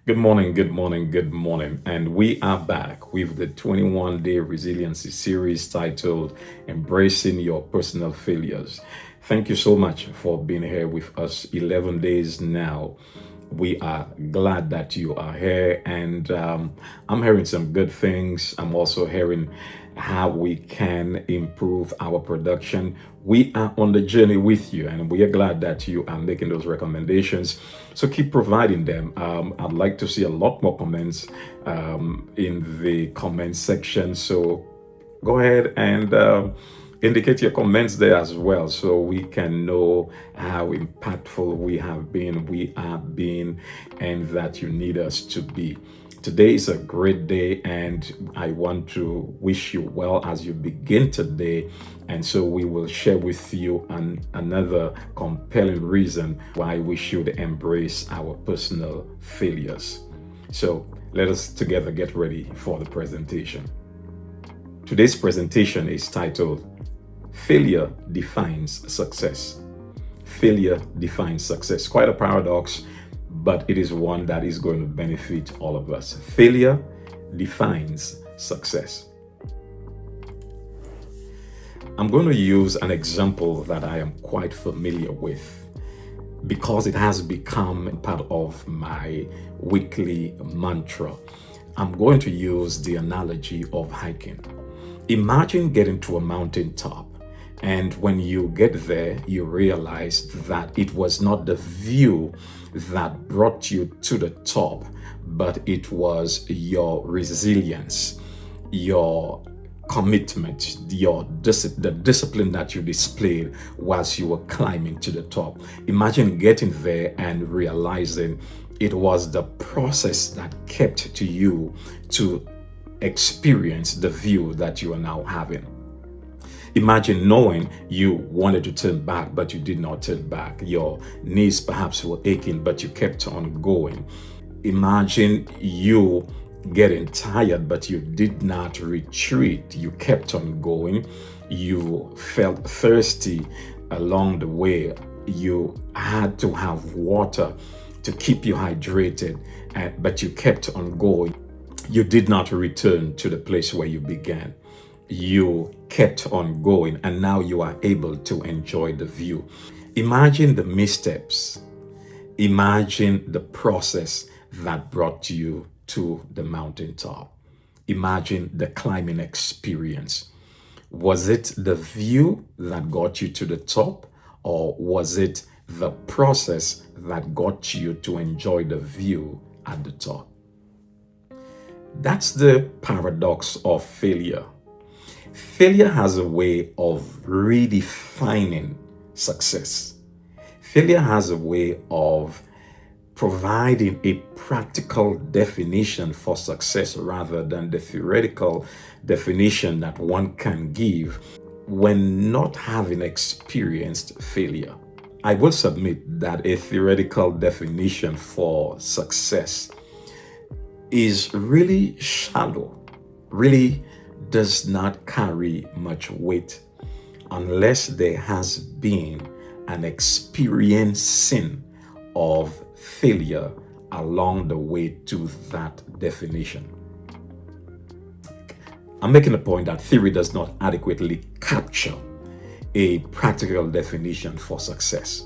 Good morning, good morning, good morning. And we are back with the 21-day Resiliency Series titled Embracing Your Personal Failures. Thank you so much for being here with us 11 days now. We are glad that you are here, and I'm hearing some good things. I'm also hearing how we can improve our production. We are on the journey with you, and we are glad that you are making those recommendations. So keep providing them. I'd like to see a lot more comments in the comment section. So go ahead and indicate your comments there as well so we can know how impactful we are being, and that you need us to be. Today is a great day, and I want to wish you well as you begin today. And so we will share with you another compelling reason why we should embrace our personal failures. So let us together get ready for the presentation. Today's presentation is titled Failure Defines Success. Failure defines success. Quite a paradox, but it is one that is going to benefit all of us. Failure defines success. I'm going to use an example that I am quite familiar with because it has become part of my weekly mantra. I'm going to use the analogy of hiking. Imagine getting to a mountaintop, and when you get there, you realize that it was not the view that brought you to the top, but it was your resilience, your commitment, the discipline that you displayed whilst you were climbing to the top. Imagine getting there and realizing it was the process that kept to you to experience the view that you are now having. Imagine knowing you wanted to turn back, but you did not turn back. Your knees perhaps were aching, but you kept on going. Imagine you getting tired, but you did not retreat. You kept on going. You felt thirsty along the way. You had to have water to keep you hydrated, but you kept on going. You did not return to the place where you began. You kept on going, and now you are able to enjoy the view. Imagine the missteps. Imagine the process that brought you to the mountaintop. Imagine the climbing experience. Was it the view that got you to the top, or was it the process that got you to enjoy the view at the top? That's the paradox of failure. Failure has a way of redefining success. Failure has a way of providing a practical definition for success rather than the theoretical definition that one can give when not having experienced failure. I will submit that a theoretical definition for success is really shallow, really does not carry much weight unless there has been an experiencing of failure along the way to that definition. I'm making a point that theory does not adequately capture a practical definition for success,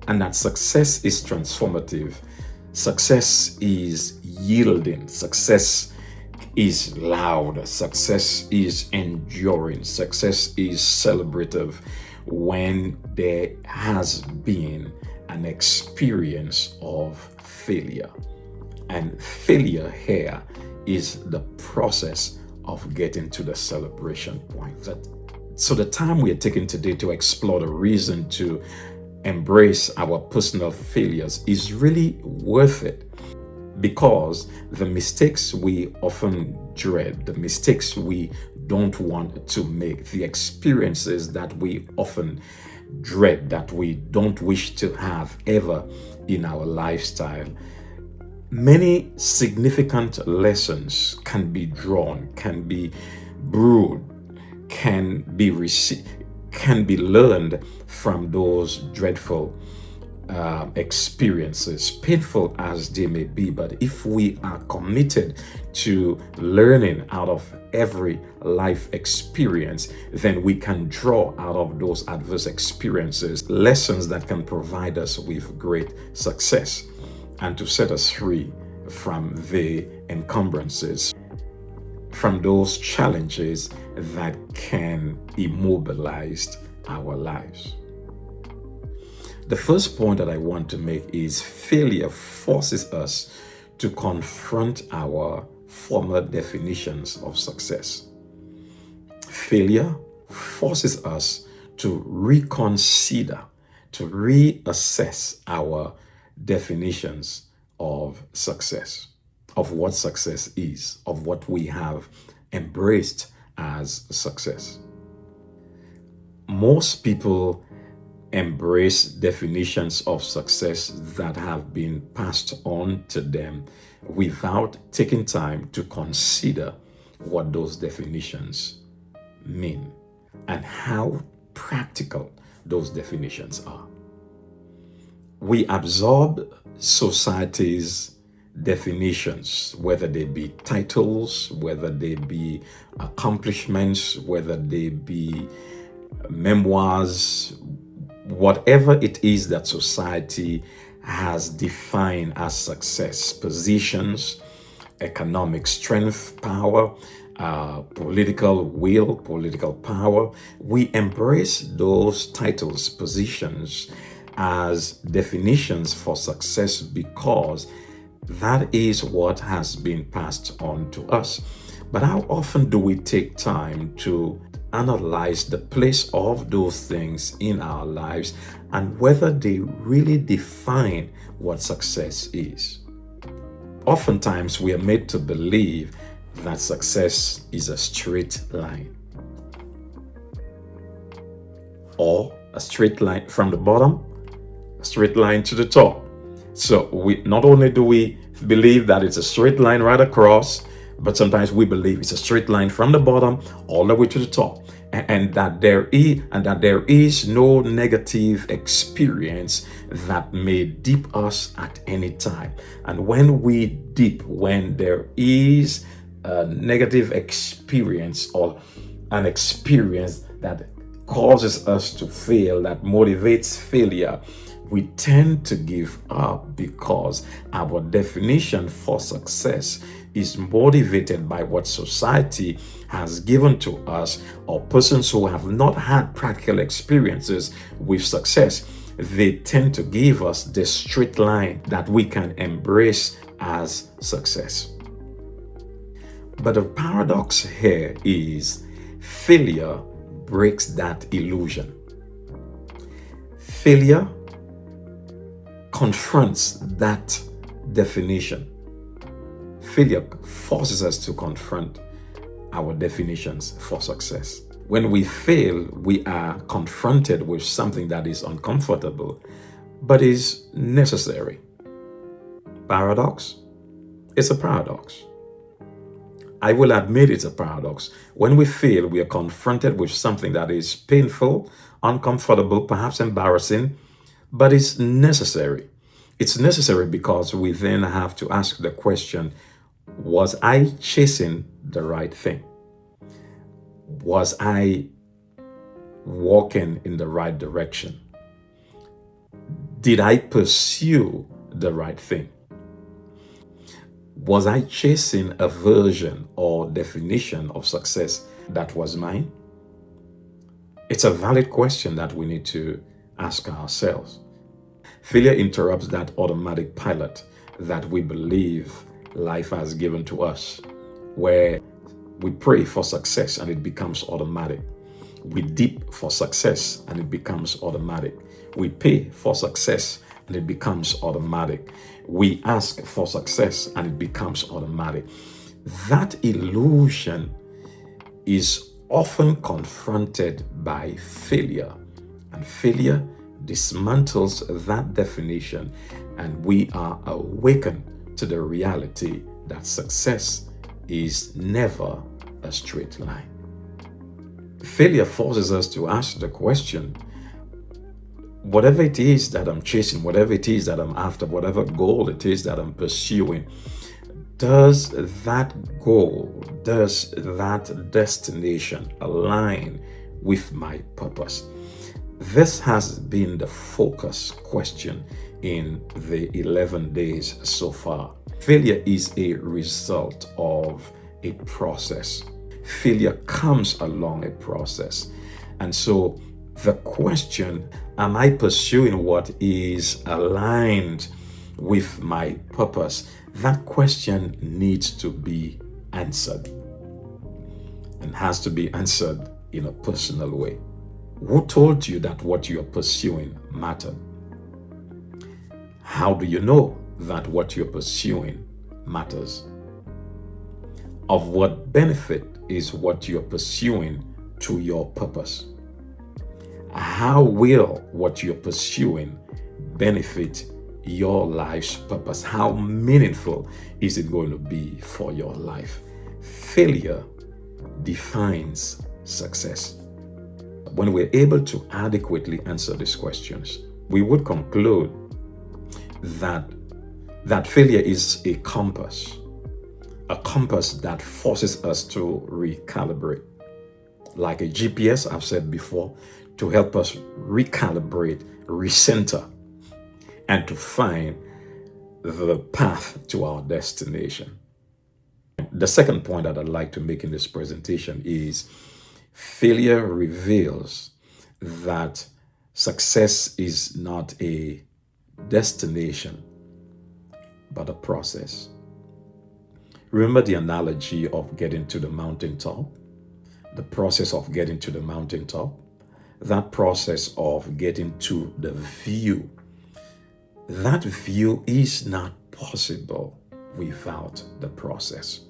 and that success is transformative. Success is yielding. Success is loud. Success is enduring. Success is celebrative when there has been an experience of failure. And failure here is the process of getting to the celebration point. So the time we are taking today to explore the reason to embrace our personal failures is really worth it, because the mistakes we often dread, the mistakes we don't want to make, the experiences that we often dread, that we don't wish to have ever in our lifestyle, many significant lessons can be drawn, can be brewed, can be learned from those dreadful experiences, painful as they may be, but if we are committed to learning out of every life experience, then we can draw out of those adverse experiences lessons that can provide us with great success and to set us free from the encumbrances, from those challenges that can immobilize our lives. The first point that I want to make is failure forces us to confront our former definitions of success. Failure forces us to reconsider, to reassess our definitions of success, of what success is, of what we have embraced as success. Most people embrace definitions of success that have been passed on to them without taking time to consider what those definitions mean and how practical those definitions are. We absorb society's definitions, whether they be titles, whether they be accomplishments, whether they be memoirs, whatever it is that society has defined as success, positions, economic strength, power, political will, political power, we embrace those titles, positions as definitions for success because that is what has been passed on to us. But how often do we take time to analyze the place of those things in our lives and whether they really define what success is? Oftentimes, we are made to believe that success is a straight line, or a straight line from the bottom, a straight line to the top. So we not only do we believe that it's a straight line right across, but sometimes we believe it's a straight line from the bottom all the way to the top, and that there is no negative experience that may dip us at any time. And when there is a negative experience or an experience that causes us to fail, that motivates failure, we tend to give up because our definition for success is motivated by what society has given to us, or persons who have not had practical experiences with success. They tend to give us the straight line that we can embrace as success. But the paradox here is failure breaks that illusion. Failure confronts that definition. Failure forces us to confront our definitions for success. When we fail, we are confronted with something that is uncomfortable, but is necessary. Paradox? It's a paradox. I will admit it's a paradox. When we fail, we are confronted with something that is painful, uncomfortable, perhaps embarrassing, but it's necessary. It's necessary because we then have to ask the question, was I chasing the right thing? Was I walking in the right direction? Did I pursue the right thing? Was I chasing a version or definition of success that was mine? It's a valid question that we need to ask ourselves. Failure interrupts that automatic pilot that we believe life has given to us, where we pray for success and it becomes automatic. We dip for success and it becomes automatic. We pay for success and it becomes automatic. We ask for success and it becomes automatic. That illusion is often confronted by failure, and failure dismantles that definition, and we are awakened to the reality that success is never a straight line. Failure forces us to ask the question, whatever it is that I'm chasing, whatever it is that I'm after, whatever goal it is that I'm pursuing, does that goal, does that destination align with my purpose? This has been the focus question in the 11 days so far. Failure is a result of a process. Failure comes along a process. And so the question, am I pursuing what is aligned with my purpose? That question needs to be answered and has to be answered in a personal way. Who told you that what you're pursuing mattered? How do you know that what you're pursuing matters? Of what benefit is what you're pursuing to your purpose? How will what you're pursuing benefit your life's purpose? How meaningful is it going to be for your life? Failure defines success. When we're able to adequately answer these questions, we would conclude that failure is a compass that forces us to recalibrate. Like a GPS, I've said before, to help us recalibrate, recenter, and to find the path to our destination. The second point that I'd like to make in this presentation is failure reveals that success is not a destination, but a process. Remember the analogy of getting to the mountaintop? The process of getting to the mountaintop? That process of getting to the view. That view is not possible without the process.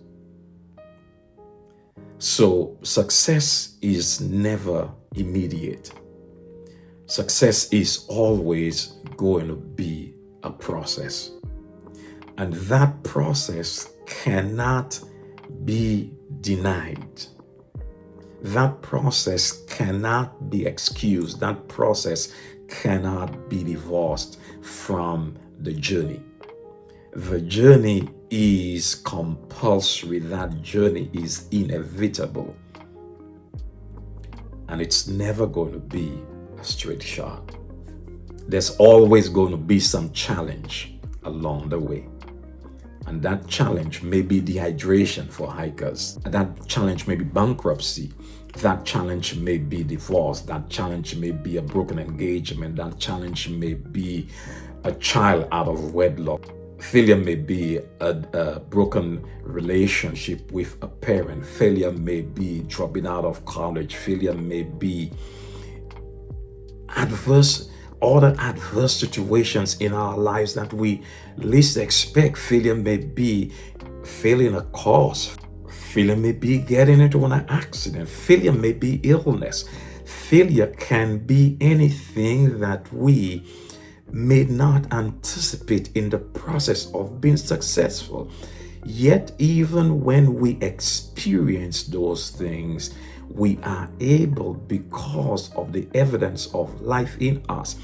So success is never immediate. Success is always going to be a process. And that process cannot be denied. That process cannot be excused. That process cannot be divorced from the journey. The journey is compulsory. That journey is inevitable. And it's never going to be a straight shot. There's always going to be some challenge along the way. And that challenge may be dehydration for hikers. That challenge may be bankruptcy. That challenge may be divorce. That challenge may be a broken engagement. That challenge may be a child out of wedlock. Failure may be a broken relationship with a parent. Failure may be dropping out of college. Failure may be other adverse situations in our lives that we least expect. Failure may be failing a course. Failure may be getting into an accident. Failure may be illness. Failure can be anything that we may not anticipate in the process of being successful. Yet, even when we experience those things, we are able, because of the evidence of life in us,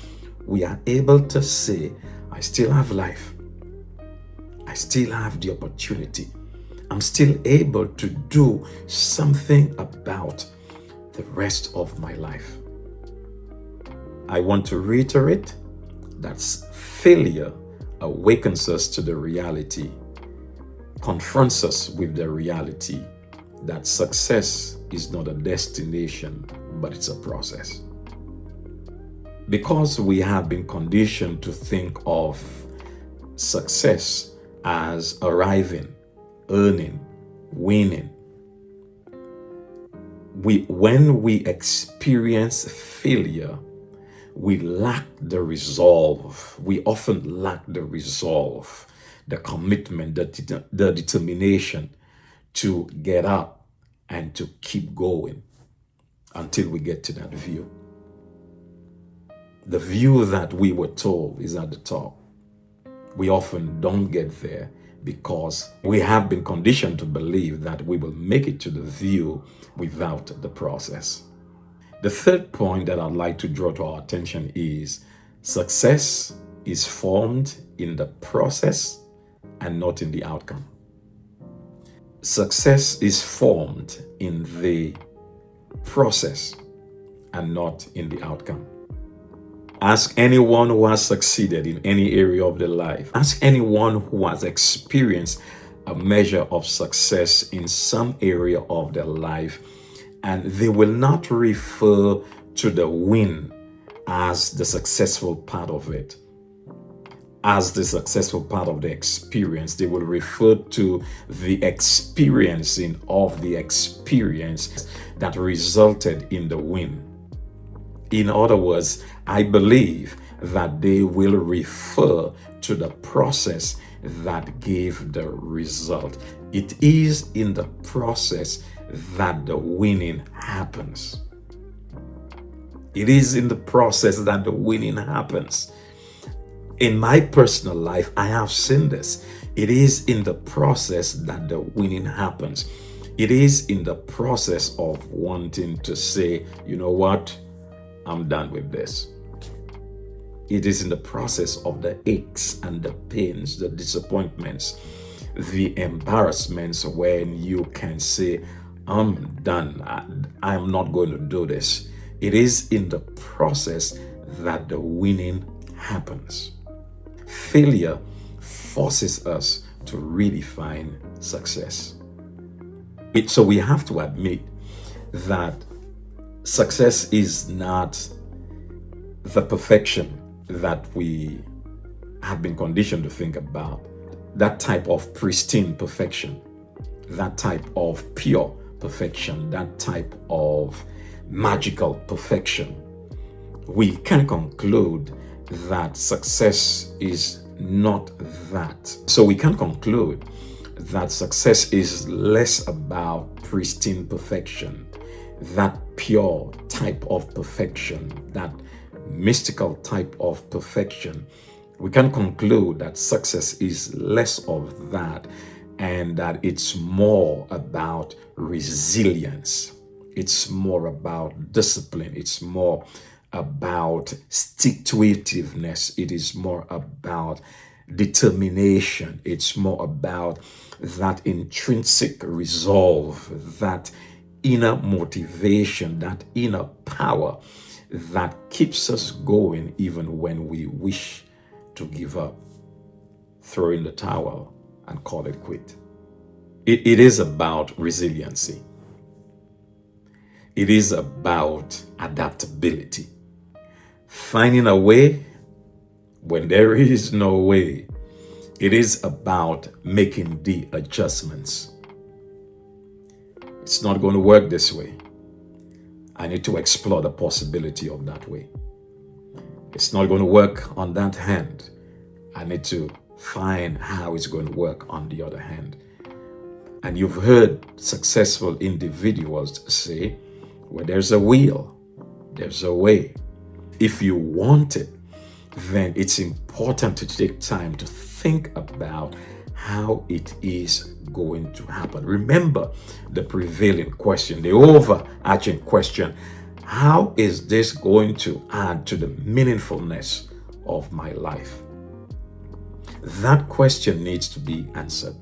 we are able to say, I still have life. I still have the opportunity. I'm still able to do something about the rest of my life. I want to reiterate that failure awakens us to the reality, confronts us with the reality that success is not a destination, but it's a process. Because we have been conditioned to think of success as arriving, earning, winning, when we experience failure, we lack the resolve. We often lack the resolve, the commitment, the determination to get up and to keep going until we get to that view. The view that we were told is at the top. We often don't get there because we have been conditioned to believe that we will make it to the view without the process. The third point that I'd like to draw to our attention is Success is formed in the process and not in the outcome. Success is formed in the process and not in the outcome. Ask anyone who has succeeded in any area of their life. Ask anyone who has experienced a measure of success in some area of their life, and they will not refer to the win as the successful part of it, as the successful part of the experience. They will refer to the experiencing of the experience that resulted in the win. In other words, I believe that they will refer to the process that gave the result. It is in the process that the winning happens. It is in the process that the winning happens. In my personal life, I have seen this. It is in the process that the winning happens. It is in the process of wanting to say, you know what? I'm done with this. It is in the process of the aches and the pains, the disappointments, the embarrassments when you can say, I'm done. I'm not going to do this. It is in the process that the winning happens. Failure forces us to redefine success. So we have to admit that success is not the perfection that we have been conditioned to think about. That type of pristine perfection, that type of pure perfection, that type of magical perfection. We can conclude that success is not that. So we can conclude that success is less about pristine perfection, that pure type of perfection, that mystical type of perfection. We can conclude that success is less of that, and that it's more about resilience. It's more about discipline. It's more about stick-to-itiveness. It is more about determination. It's more about that intrinsic resolve, that inner motivation, that inner power that keeps us going even when we wish to give up, throw in the towel, and call it quit. It is about resiliency. It is about adaptability. Finding a way when there is no way. It is about making the adjustments. It's not going to work this way. I need to explore the possibility of that way. It's not going to work on that hand. I need to find how it's going to work on the other hand. And you've heard successful individuals say, where there's a will, there's a way. If you want it, then it's important to take time to think about how it is going to happen. Remember the prevailing question, the overarching question: how is this going to add to the meaningfulness of my life? That question needs to be answered.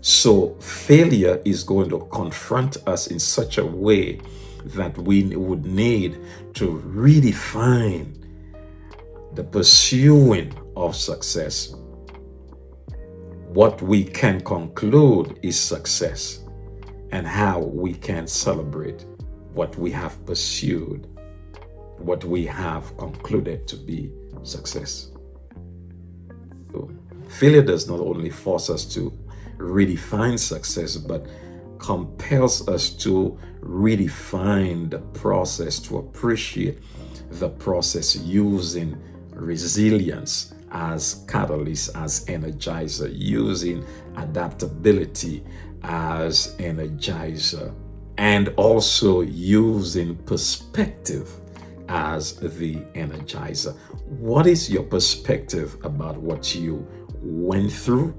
So failure is going to confront us in such a way that we would need to redefine the pursuing of success. What we can conclude is success, and how we can celebrate what we have pursued, what we have concluded to be success. So, failure does not only force us to redefine success, but compels us to redefine the process, to appreciate the process, using resilience as catalyst, as energizer, using adaptability as energizer, and also using perspective as the energizer. What is your perspective about what you went through,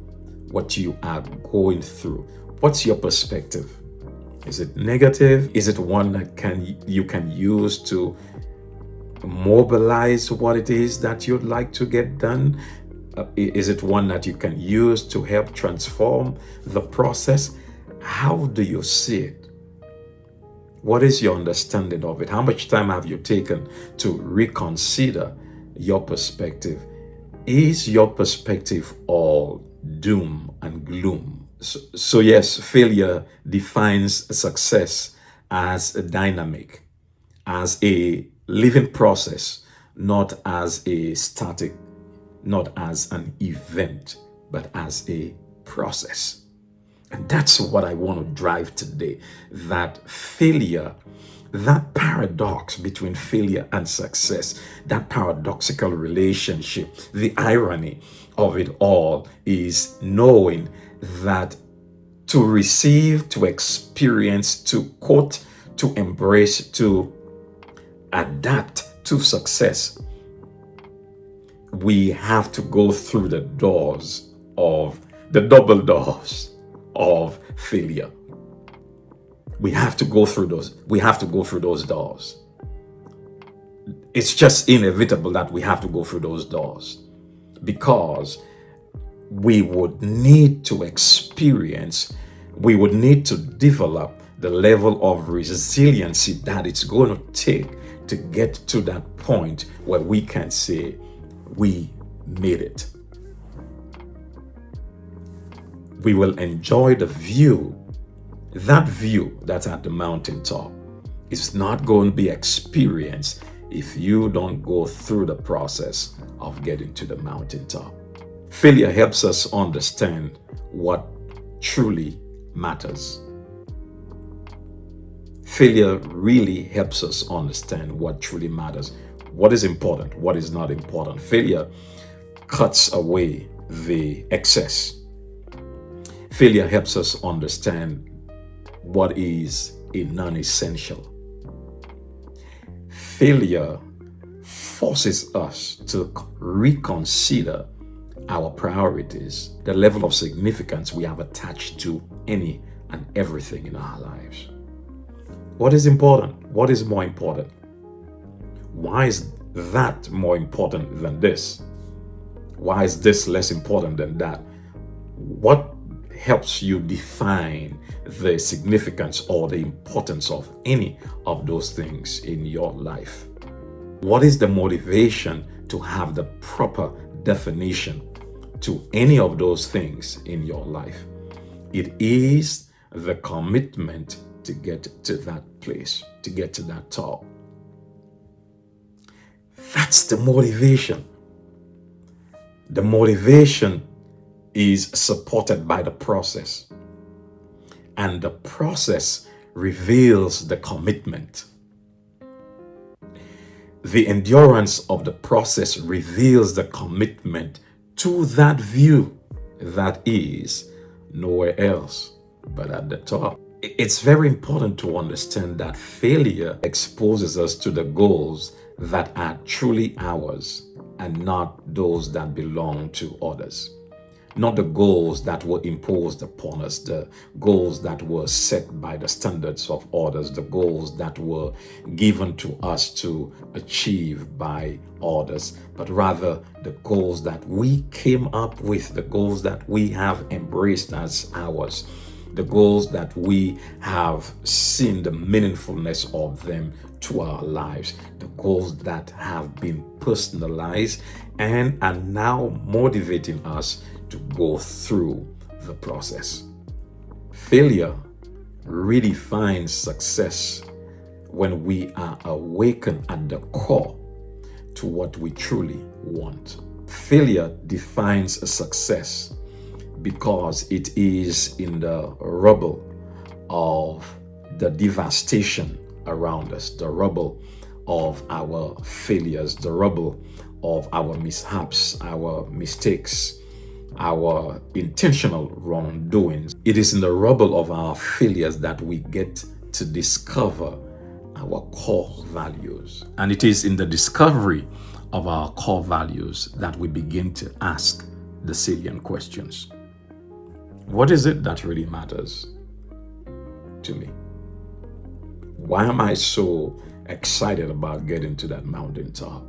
what you are going through? What's your perspective? Is it negative? Is it one that you can use to mobilize what it is that you'd like to get done? Is it one that you can use to help transform the process? How do you see it? What is your understanding of it? How much time have you taken to reconsider your perspective? Is your perspective all doom and gloom? So yes, failure defines success as a dynamic, as a living process, not as a static, not as an event, but as a process. And that's what I want to drive today. That failure, that paradox between failure and success, that paradoxical relationship, the irony of it all is knowing that to receive, to experience, to quote, to embrace, to adapt to success, we have to go through the double doors of failure. We have to go through those doors. It's just inevitable that we have to go through those doors, because we would need to experience, we would need to develop the level of resiliency that it's going to take to get to that point where we can say we made it. We will enjoy the view. That view that's at the mountaintop is not going to be experienced if you don't go through the process of getting to the mountaintop. Failure helps us understand what truly matters. Failure really helps us understand what truly matters, what is important, what is not important. Failure cuts away the excess. Failure helps us understand what is a non-essential. Failure forces us to reconsider our priorities, the level of significance we have attached to any and everything in our lives. What is important? What is more important? Why is that more important than this? Why is this less important than that? What helps you define the significance or the importance of any of those things in your life? What is the motivation to have the proper definition to any of those things in your life? It is the commitment to get to that place, to get to that top. That's the motivation. The motivation is supported by the process, and the process reveals the commitment. The endurance of the process reveals the commitment to that view that is nowhere else but at the top. It's very important to understand that failure exposes us to the goals that are truly ours and not those that belong to others. Not the goals that were imposed upon us, the goals that were set by the standards of others, the goals that were given to us to achieve by others, but rather the goals that we came up with, the goals that we have embraced as ours, the goals that we have seen the meaningfulness of them to our lives, the goals that have been personalized and are now motivating us to go through the process. Failure redefines success when we are awakened at the core to what we truly want. Failure defines a success because it is in the rubble of the devastation around us, the rubble of our failures, the rubble of our mishaps, our mistakes, our intentional wrongdoings. It is in the rubble of our failures that we get to discover our core values. And it is in the discovery of our core values that we begin to ask the salient questions. What is it that really matters to me? Why am I so excited about getting to that mountaintop.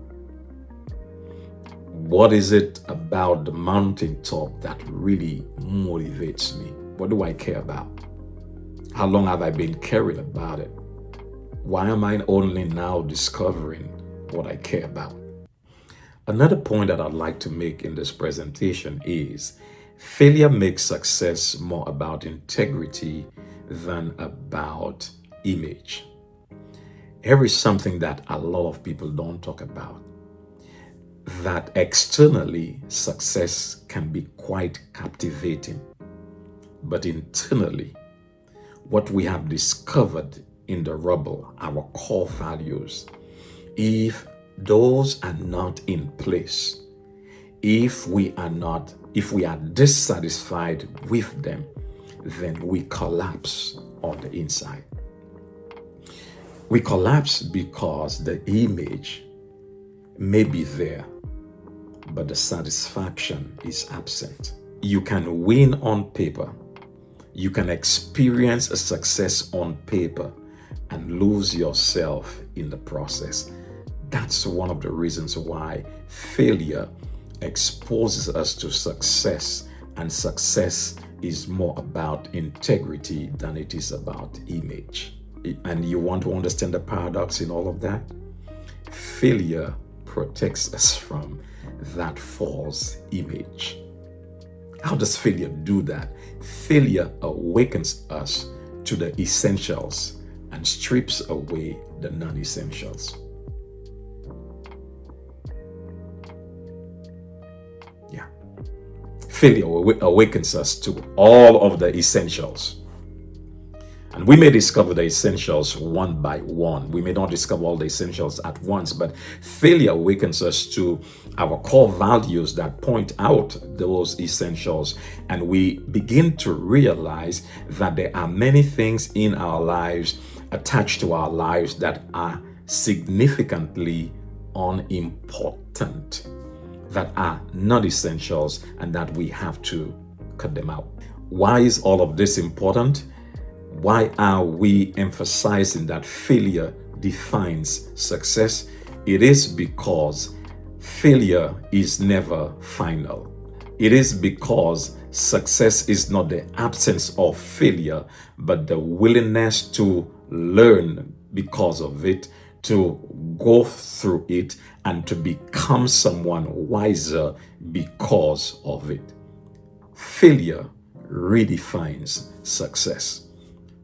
What is it about the mountaintop that really motivates me? What do I care about? How long have I been caring about it? Why am I only now discovering what I care about? Another point that I'd like to make in this presentation is failure makes success more about integrity than about image. Here is something that a lot of people don't talk about. That externally, success can be quite captivating. But internally, what we have discovered in the rubble, our core values, if those are not in place, if we are dissatisfied with them, then we collapse on the inside. We collapse because the image may be there, but the satisfaction is absent. You can win on paper. You can experience a success on paper and lose yourself in the process. That's one of the reasons why failure exposes us to success, and success is more about integrity than it is about image. And you want to understand the paradox in all of that? Failure protects us from that false image. How does failure do that? Failure awakens us to the essentials and strips away the non-essentials. Yeah. Failure awakens us to all of the essentials. And we may discover the essentials one by one. We may not discover all the essentials at once, but failure awakens us to our core values that point out those essentials. And we begin to realize that there are many things in our lives, attached to our lives, that are significantly unimportant, that are not essentials, and that we have to cut them out. Why is all of this important? Why are we emphasizing that failure defines success? It is because failure is never final. It is because success is not the absence of failure, but the willingness to learn because of it, to go through it, and to become someone wiser because of it. Failure redefines success.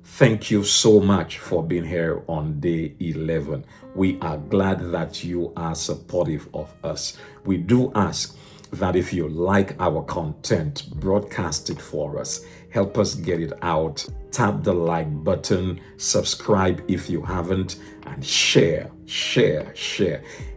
Thank you so much for being here on day 11. We are glad that you are supportive of us. We do ask that if you like our content, broadcast it for us. Help us get it out. Tap the like button, subscribe if you haven't, and share.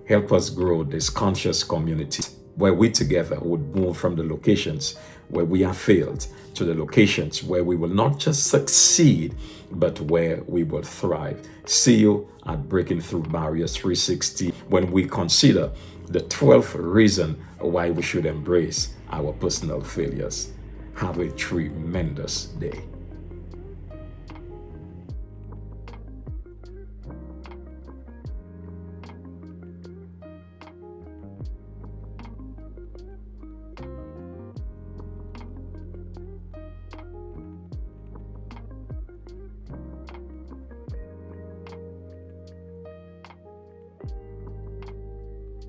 Help us grow this conscious community where we together would move from the locations where we have failed to the locations where we will not just succeed, but where we will thrive. See you at Breaking Through Barriers 360 when we consider the 12th reason why we should embrace our personal failures. Have a tremendous day.